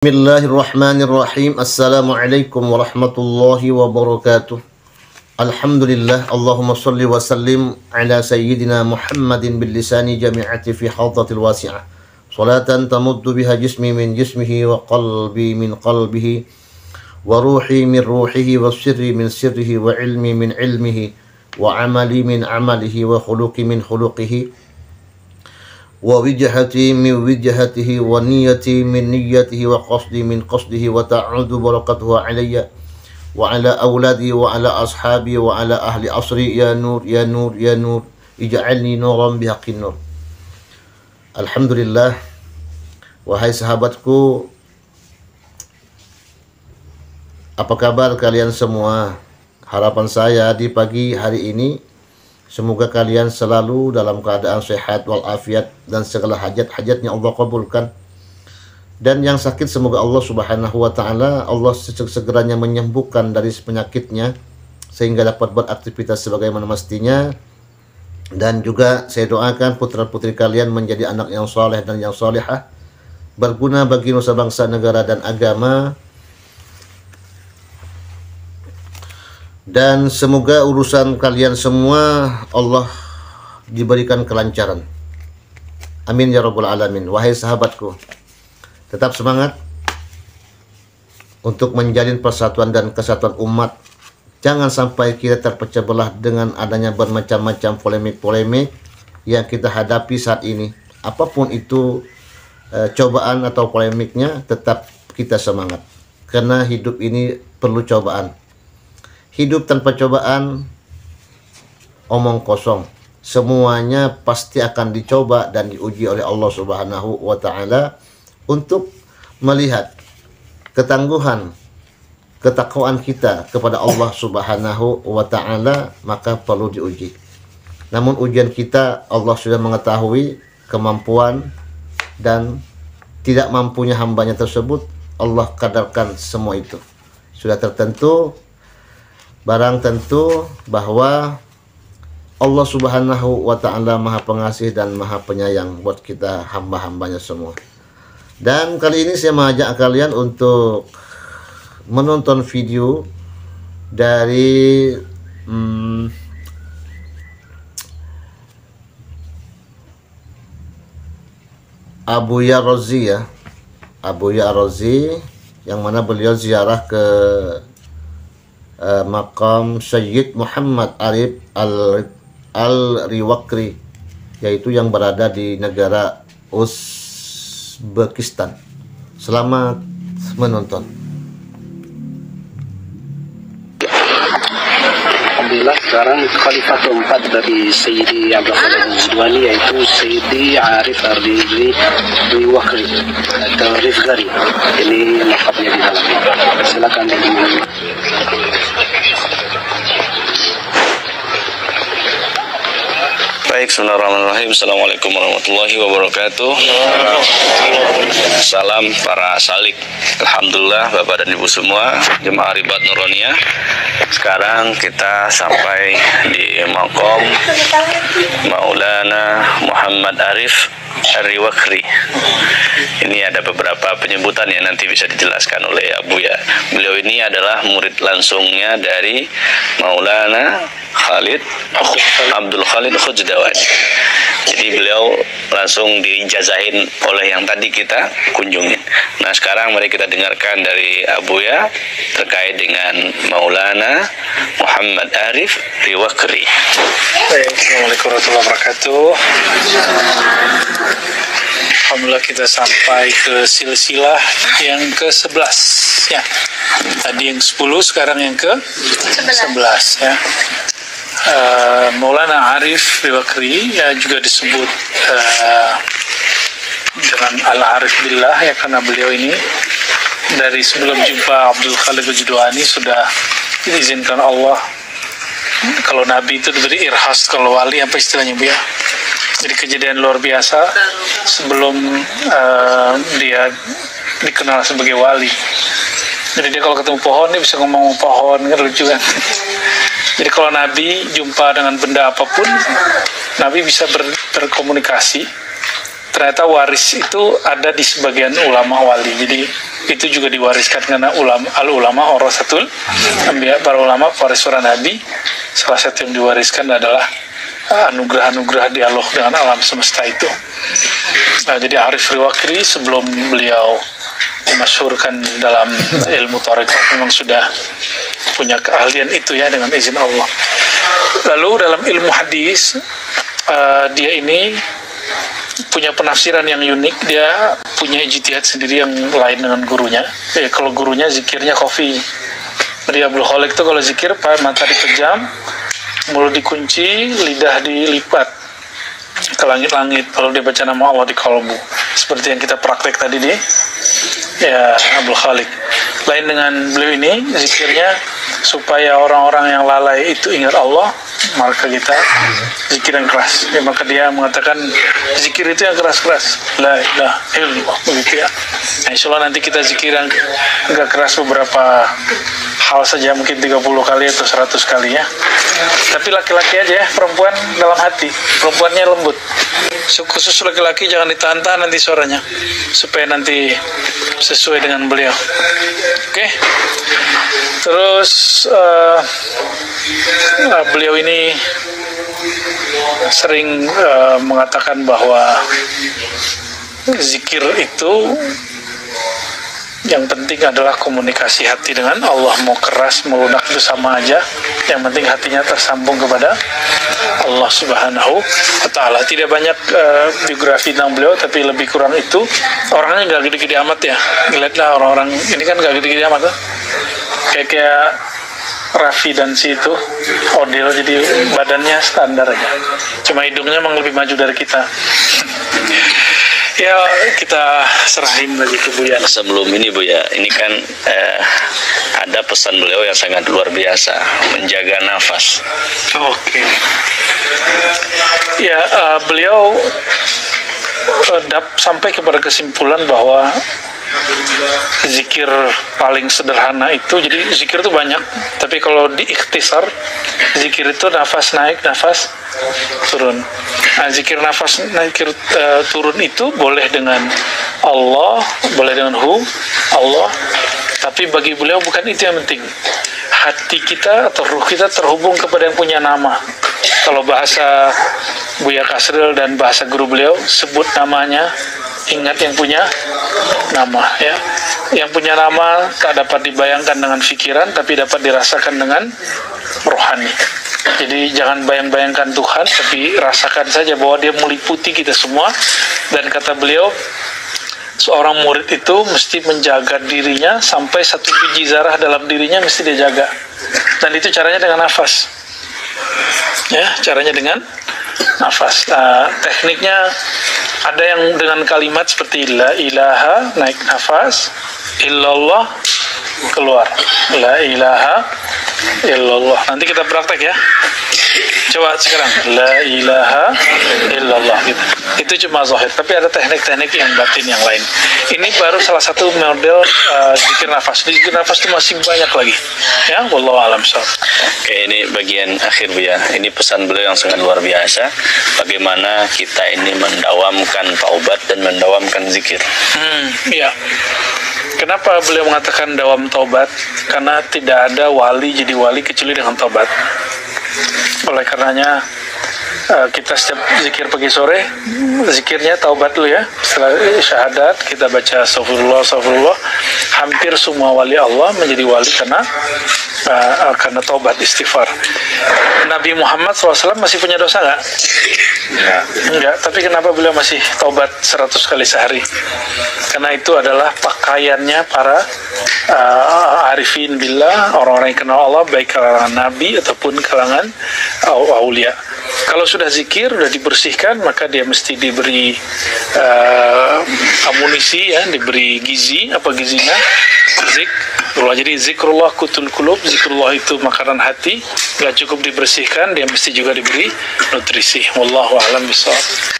Bismillahirrahmanirrahim. Assalamualaikum warahmatullahi wabarakatuh. Alhamdulillah. Allahumma salli wa sallim ala sayyidina Muhammadin bil lisani jami'ati fi hawdatil wasi'ah. Salatan tamuddu biha jismi min jismihi wa qalbi min qalbihi wa ruhi min ruhihi wa sirri min sirrihi wa ilmi min ilmihi wa amali min amalihi wa khuluqi min khuluqihi wa wijhati min wijhatihi wa niyati min niyatihi wa qasdi min qasdihi wa ta'udu barakatuhu alayya wa ala awladi wa ala ashabi wa ala ahli asri ya nur ya nur ya nur ij'alni nuran bihaqqin nur. Alhamdulillah. Wahai sahabatku, apa kabar kalian semua? Harapan saya di pagi hari ini, semoga kalian selalu dalam keadaan sehat walafiat dan segala hajat-hajatnya Allah kabulkan. Dan yang sakit semoga Allah Subhanahu wa taala segeranya menyembuhkan dari penyakitnya sehingga dapat beraktivitas sebagaimana mestinya. Dan juga saya doakan putra-putri kalian menjadi anak yang saleh dan yang salihah, berguna bagi nusa bangsa, negara dan agama. Dan semoga urusan kalian semua Allah diberikan kelancaran. Amin ya rabbal alamin. Wahai sahabatku, tetap semangat untuk menjalin persatuan dan kesatuan umat. Jangan sampai kita terpecah belah dengan adanya bermacam-macam polemik-polemik yang kita hadapi saat ini. Apapun itu cobaan atau polemiknya, tetap kita semangat. Karena hidup ini perlu cobaan. Hidup tanpa cobaan omong kosong. Semuanya pasti akan dicoba dan diuji oleh Allah Subhanahu wa taala untuk melihat ketangguhan, ketakwaan kita kepada Allah Subhanahu wa taala, maka perlu diuji. Namun ujian kita Allah sudah mengetahui kemampuan dan tidak mampunya hambanya tersebut. Allah kadarkan semua itu. Sudah tertentu, barang tentu bahwa Allah Subhanahu wa ta'ala maha pengasih dan maha penyayang buat kita hamba-hambanya semua. Dan kali ini saya mengajak kalian untuk menonton video dari Abuya Razi ya. Abuya Razi, yang mana beliau ziarah ke makam Sayyid Muhammad Arif Al-Riwakri, yaitu yang berada di negara Uzbekistan. Selamat menonton. Alhamdulillah, sekarang khalifah keempat dari Sayyidi Abdul Khalid Al-Jidwani, yaitu Sayyidi Arif Al-Riwakri atau Rifgari. Ini lengkapnya di dalamnya. Silakan teman-teman. Baik, bismillahirrahmanirrahim. Assalamualaikum warahmatullahi wabarakatuh. Salam para salik. Alhamdulillah, Bapak dan Ibu semua, jemaah Ribat Nuroniyah. Sekarang kita sampai di makom Maulana Muhammad Arif Al-Riwakri. Ini ada beberapa penyebutan yang nanti bisa dijelaskan oleh Abu ya. Beliau ini adalah murid langsungnya dari Maulana Abdul Khalid Al-Jidwani. Jadi beliau langsung dijazahin oleh yang tadi kita kunjungin. Nah, sekarang mari kita dengarkan dari Abu ya terkait dengan Maulana Muhammad Arif Riwakri. Assalamualaikum warahmatullahi wabarakatuh. Alhamdulillah, kita sampai ke silsilah yang ke-11 ya. Tadi yang 10, sekarang yang ke-11 ya. Maulana Arif Riwakri ya, juga disebut dengan Al-Arif Billah ya, karena beliau ini dari sebelum jumpa Abdul Khalid Al-Jidwani sudah diizinkan Allah. Kalau Nabi itu diberi irhas, kalau wali apa istilahnya Bu ya. Jadi kejadian luar biasa sebelum dia dikenal sebagai wali. Jadi dia kalau ketemu pohon, dia bisa ngomong pohon, kan lucu kan. Jadi kalau Nabi jumpa dengan benda apapun, Nabi bisa berkomunikasi ternyata waris itu ada di sebagian ulama wali. Jadi itu juga diwariskan karena ulama warasatul anbiya, para ulama waris para nabi. Salah satu yang diwariskan adalah anugerah-anugerah dialog dengan alam semesta itu. Nah, jadi Arif Riwakri sebelum beliau dimasyhurkan dalam ilmu tarekat memang sudah punya keahlian itu ya, dengan izin Allah. Lalu dalam ilmu hadis dia ini punya penafsiran yang unik. Dia punya ijtihad sendiri yang lain dengan gurunya. Kalau gurunya zikirnya kofi, dia Abdul Khalik itu kalau zikir mata dipejam, mulut dikunci, lidah dilipat ke langit-langit, kalau dia baca nama Allah di kalbu, seperti yang kita praktek tadi di Abdul Khalik. Lain dengan beliau ini, zikirnya supaya orang-orang yang lalai itu ingat Allah, maka kita zikir yang keras. Maka dia mengatakan zikir itu yang keras-keras, la ilaha illallah, begitu ya. Nah, insya Allah nanti kita zikir yang agak keras beberapa hal saja, mungkin 30 kali atau 100 kali ya. Tapi laki-laki aja ya, perempuan dalam hati, perempuannya lembut. Khusus laki-laki jangan ditahan-tahan nanti suaranya, supaya nanti sesuai dengan beliau. Oke. Terus beliau ini sering mengatakan bahwa zikir itu yang penting adalah komunikasi hati dengan Allah. Mau keras, mau lunak itu sama aja. Yang penting hatinya tersambung kepada Allah Subhanahu wa Ta'ala. Tidak banyak biografi tentang beliau, tapi lebih kurang itu. Orangnya nggak gede-gede amat ya. Lihatlah orang-orang ini kan nggak gede-gede amat tuh. Kayak Raffi dan si itu Odil, jadi badannya standar aja. Cuma hidungnya memang lebih maju dari kita. Ya, kita serahin lagi ke Buya. Sebelum ini Buya, ini kan ada pesan beliau yang sangat luar biasa, menjaga nafas. Oke. Ya, beliau sampai kepada kesimpulan bahwa zikir paling sederhana itu, jadi zikir itu banyak, tapi kalau diikhtisar, zikir itu nafas naik, nafas turun. Nah, zikir nafas naik, turun itu boleh dengan Allah, boleh dengan Allah, tapi bagi beliau bukan itu yang penting. Hati kita atau ruh kita terhubung kepada yang punya nama. Kalau bahasa Buya Kasril dan bahasa guru beliau, sebut namanya, ingat yang punya nama ya. Yang punya nama tak dapat dibayangkan dengan pikiran, tapi dapat dirasakan dengan rohani. Jadi jangan bayang-bayangkan Tuhan, tapi rasakan saja bahwa dia meliputi kita semua. Dan kata beliau, seorang murid itu mesti menjaga dirinya sampai satu biji zarah dalam dirinya mesti dia jaga. Dan itu caranya dengan nafas. Ya, caranya dengan nafas. Tekniknya ada yang dengan kalimat seperti la ilaha, naik nafas, illallah, keluar, la ilaha illallah. Nanti kita praktek ya. Coba sekarang la ilaha illallah gitu. Itu cuma zahir, tapi ada teknik-teknik yang batin yang lain. Ini baru salah satu model zikir nafas. Di zikir nafas itu masih banyak lagi. Ya, wallahu a'lam bishawab. Oke, ini bagian akhir Buya. Ini pesan beliau yang sangat luar biasa. Bagaimana kita ini mendawamkan taubat dan mendawamkan zikir. Ya. Kenapa beliau mengatakan dawam taubat? Karena tidak ada wali jadi wali kecuali dengan taubat. Oleh karenanya kita setiap zikir pagi sore, zikirnya taubat dulu ya. Setelah syahadat kita baca astagfirullah. Hampir semua wali Allah menjadi wali karena taubat, istighfar. Nabi Muhammad SAW masih punya dosa nggak? Enggak. Tapi kenapa beliau masih taubat 100 kali sehari? Karena itu adalah pakaiannya para arifin billah, orang-orang yang kenal Allah, baik kalangan nabi ataupun kalangan aulia. Kalau sudah zikir, sudah dibersihkan, maka dia mesti diberi amunisi ya, diberi gizi. Apa gizinya? Zikrullah. Jadi zikrullah kutul kulub, zikrullah itu makanan hati. Gak cukup dibersihkan, dia mesti juga diberi nutrisi. Wallahu a'lam bishawab.